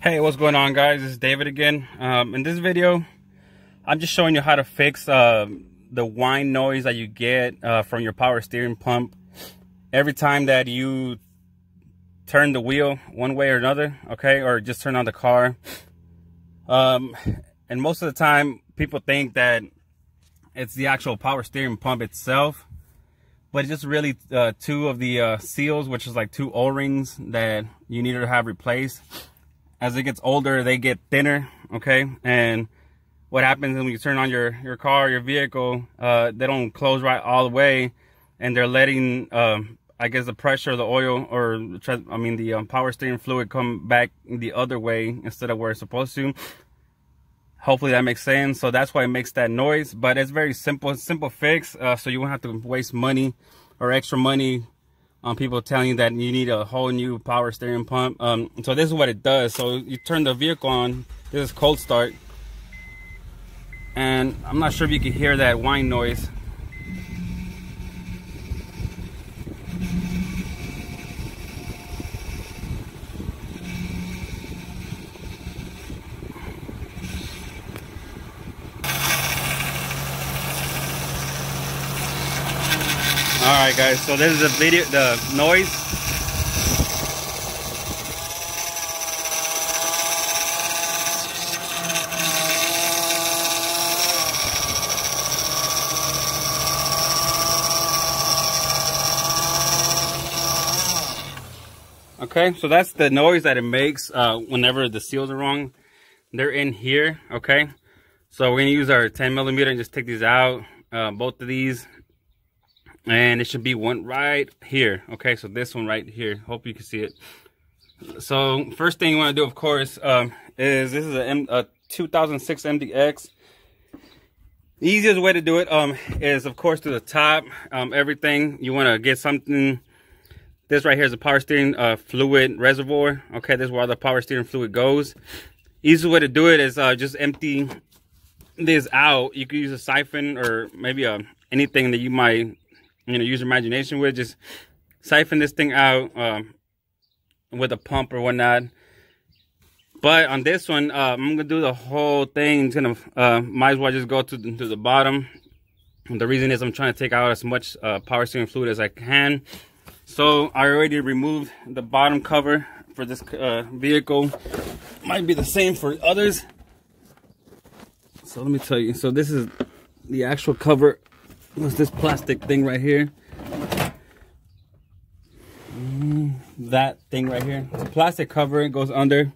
Hey, what's going on, guys? This is David again. In this video, I'm just showing you how to fix the whine noise that you get from your power steering pump every time that you turn the wheel one way or another, okay, or just turn on the car. And most of the time, people think that it's the actual power steering pump itself, but it's just really two of the seals, which is like two O-rings that you need to have replaced. As it gets older, they get thinner, okay? And what happens when you turn on your car, your vehicle, they don't close right all the way, and they're letting, I guess, the pressure of the oil, or the power steering fluid come back the other way instead of where it's supposed to. Hopefully that makes sense. So that's why it makes that noise, but it's very simple fix, so you won't have to waste money or extra money on people telling you that you need a whole new power steering pump. So this is what it does. So you turn the vehicle on. This is cold start, and I'm not sure if you can hear that whine noise. All right, guys, so this is the noise. Okay, so that's the noise that it makes whenever the seals are wrong. They're in here, okay? So we're gonna use our 10mm and just take these out, both of these. And it should be one right here. Okay, so this one right here. Hope you can see it. So first thing you want to do, of course, is this is a 2006 MDX. The easiest way to do it is, of course, to the top. Everything you want to get something. This right here is a power steering fluid reservoir. Okay, this is where all the power steering fluid goes. Easiest way to do it is just empty this out. You could use a siphon or maybe anything that you might use your imagination with. Just siphon this thing out with a pump or whatnot. But on this one, I'm gonna do the whole thing. It's gonna might as well just go to the bottom. And the reason is I'm trying to take out as much power steering fluid as I can. So I already removed the bottom cover for this vehicle. Might be the same for others. So let me tell you. So this is the actual cover. What's this plastic thing right here? That thing right here. It's a plastic cover. It goes under.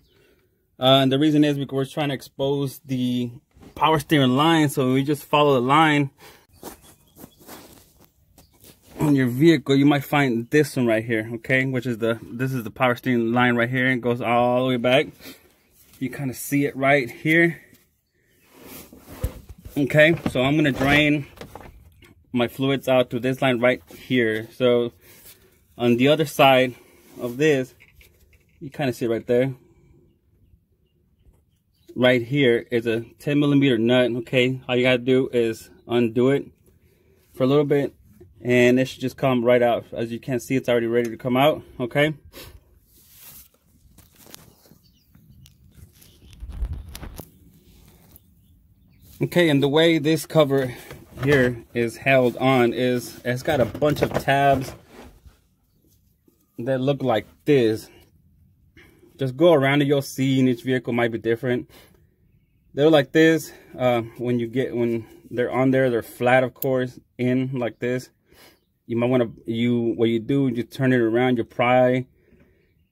And the reason is because we're trying to expose the power steering line. So we just follow the line on your vehicle. You might find this one right here, okay? Which is this is the power steering line right here. It goes all the way back. You kind of see it right here. Okay, so I'm gonna drain my fluids out to this line right here. So on the other side of this, you kind of see it right there. Right here is a 10mm nut. Okay, all you gotta do is undo it for a little bit, and it should just come right out. As you can see, it's already ready to come out. Okay. Okay, and the way this cover here is held on is it's got a bunch of tabs that look like this. Just go around it, you'll see, and each vehicle might be different. They're like this. When they're on there, they're flat, of course, in like this. You might want to what you do, you turn it around, you pry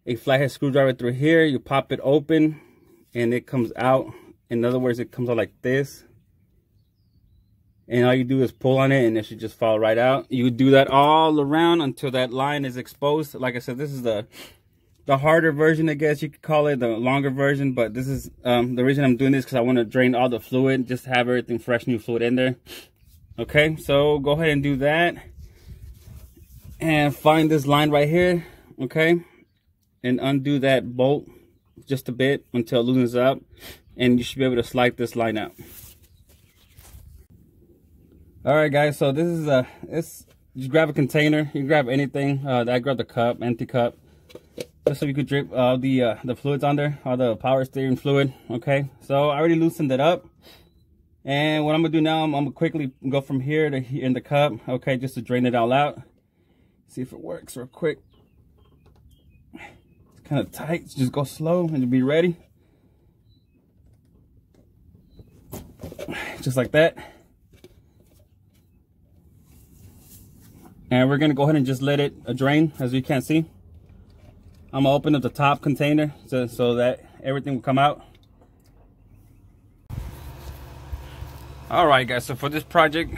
a flathead screwdriver through here, you pop it open, and it comes out. In other words, it comes out like this. And all you do is pull on it, and it should just fall right out. You do that all around until that line is exposed. Like I said, this is the harder version, I guess you could call it, the longer version. But this is the reason I'm doing this, because I want to drain all the fluid, just have everything fresh, new fluid in there. Okay, so go ahead and do that, and find this line right here. Okay, and undo that bolt just a bit until it loosens up, and you should be able to slide this line out. All right, guys, so this is just grab a container. You can grab anything. I grabbed a cup, empty cup. just so you could drip the fluids on there, all the power steering fluid. Okay, so I already loosened it up, and what I'm gonna do now, I'm gonna quickly go from here to here in the cup. Okay, just to drain it all out. See if it works real quick. It's kind of tight, so just go slow and you'll be ready. Just like that. And we're gonna go ahead and just let it drain. As you can see, I'm gonna open up the top container so that everything will come out. All right, guys, so for this project,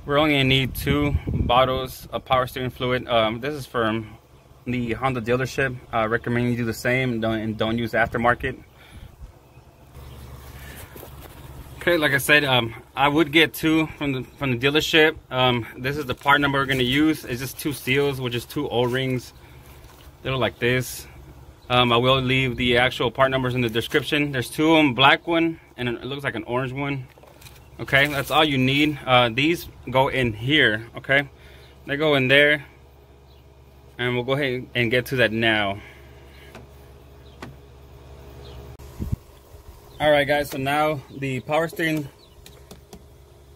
we're only gonna need 2 bottles of power steering fluid. This is from the Honda dealership. I recommend you do the same and don't use aftermarket. Okay, like I said, I would get 2 from the dealership. This is the part number we're gonna use. It's just 2 seals, which is 2 O-rings. They look like this. I will leave the actual part numbers in the description. There's 2 of them, black one, and it looks like an orange one. Okay, that's all you need. These go in here, okay? They go in there, and we'll go ahead and get to that now. All right, guys, so now the power steering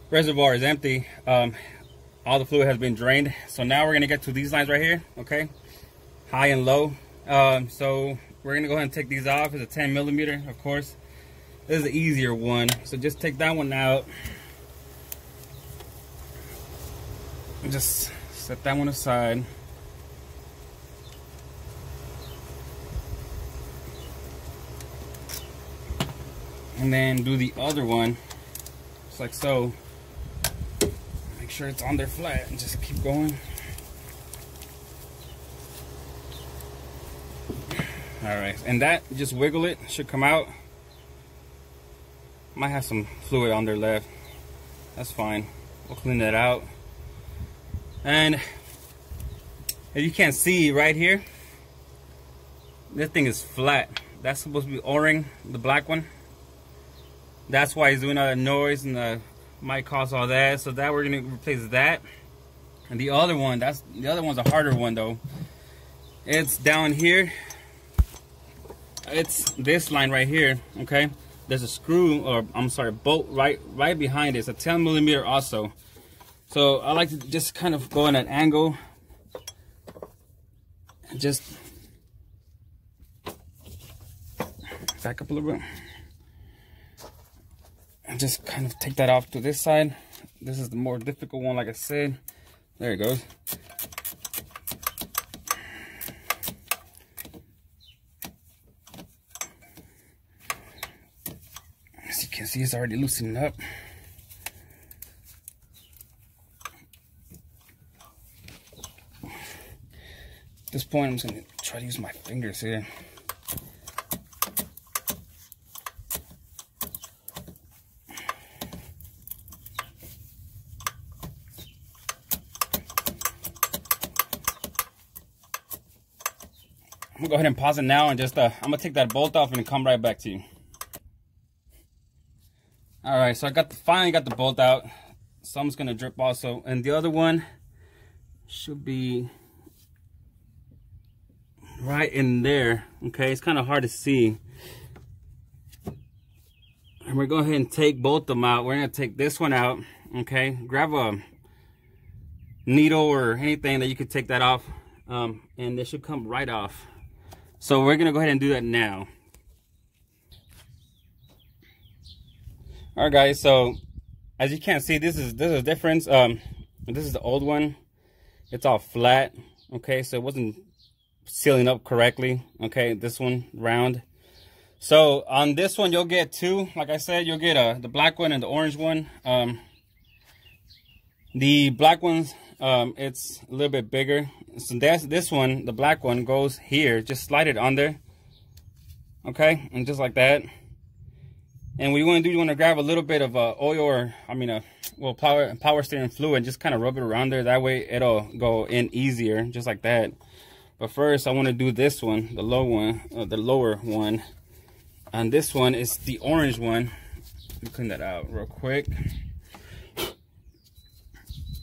reservoir is empty. All the fluid has been drained. So now we're gonna get to these lines right here, okay? High and low. So we're gonna go ahead and take these off. It's a 10 millimeter, of course. This is the easier one. So just take that one out. And just set that one aside. And then do the other one, just like so. Make sure it's on there flat and just keep going. All right, and that, just wiggle it, should come out. Might have some fluid on there left. That's fine. We'll clean that out. And as you can see right here, this thing is flat. That's supposed to be O-ring, the black one. That's why it's doing all that noise and might cause all that. So that we're gonna replace that. And the other one, the other one's a harder one though. It's down here. It's this line right here. Okay. There's a screw, or I'm sorry, bolt right behind it. It's a 10 millimeter also. So I like to just kind of go in an angle and just back up a little bit. And just kind of take that off to this side. This is the more difficult one, like I said. There it goes. As you can see, it's already loosening up. At this point, I'm just gonna try to use my fingers here. I'm gonna go ahead and pause it now and just I'm gonna take that bolt off and come right back to you. All right, so I finally got the bolt out. Some's gonna drip also, and the other one should be right in there. Okay, it's kind of hard to see. And we're going to go ahead and take both of them out. We're gonna take this one out. Okay, grab a needle or anything that you could take that off, and it should come right off. So we're gonna go ahead and do that now. All right, guys, so as you can see, this is a difference. This is the old one. It's all flat. Okay, so it wasn't sealing up correctly. Okay, this one round. So on this one, you'll get 2. Like I said, you'll get the black one and the orange one. The black one's it's a little bit bigger. So this one, the black one, goes here. Just slide it on there. Okay, and just like that. And what you want to do, you want to grab a little bit of oil, or well, power steering fluid, and just kind of rub it around there. That way it'll go in easier, just like that. But first, I want to do this one, the lower one. And this one is the orange one. Let me clean that out real quick.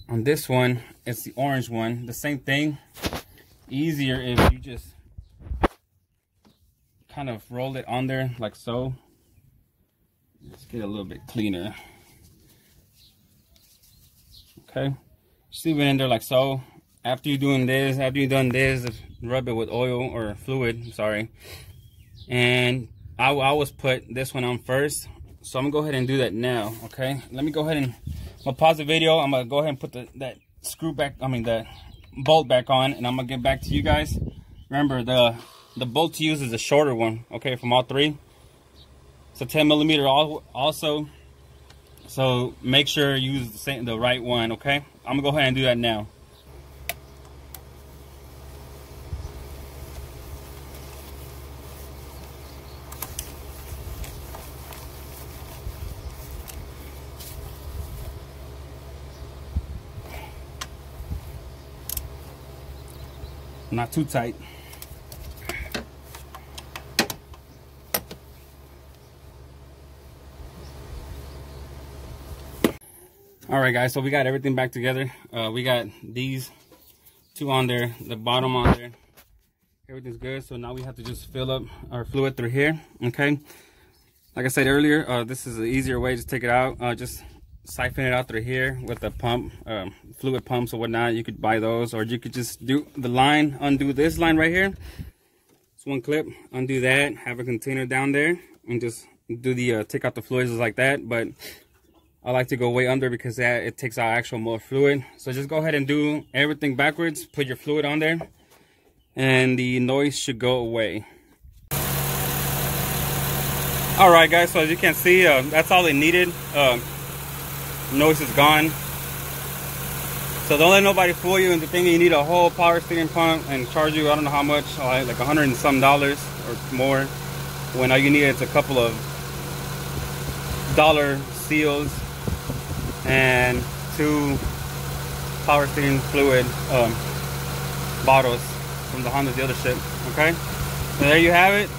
On this one, it's the orange one. The same thing. Easier if you just kind of roll it on there like so. Let's get it a little bit cleaner. Okay, just leave it in there like so. After you've done this, rub it with oil or fluid, sorry. And I always put this one on first. So I'm gonna go ahead and do that now, okay? Let me go ahead and, I'm gonna pause the video. I'm gonna go ahead and put that bolt back on, and I'm gonna get back to you guys. Remember, the bolt to use is a shorter one, okay, from all three. It's a 10 millimeter also. So make sure you use the right one, okay? I'm gonna go ahead and do that now. Not too tight. All right, guys, so we got everything back together. We got these two on there, the bottom on there. Everything's good. So now we have to just fill up our fluid through here, okay? Like I said earlier, this is an easier way to take it out. Just siphon it out through here with a pump, fluid pumps or whatnot. You could buy those, or you could just do the line, undo this line right here. It's one clip, undo that, have a container down there, and just do the take out the fluids like that. But I like to go way under because it takes out actual more fluid. So just go ahead and do everything backwards, put your fluid on there, and the noise should go away. All right, guys, so as you can see, that's all it needed. Noise is gone. So don't let nobody fool you into thinking you need a whole power steering pump and charge you, I don't know how much, like $100 and some or more, when all you need is a couple of dollar seals and 2 power steering fluid bottles from the Honda dealership. Okay, so there you have it.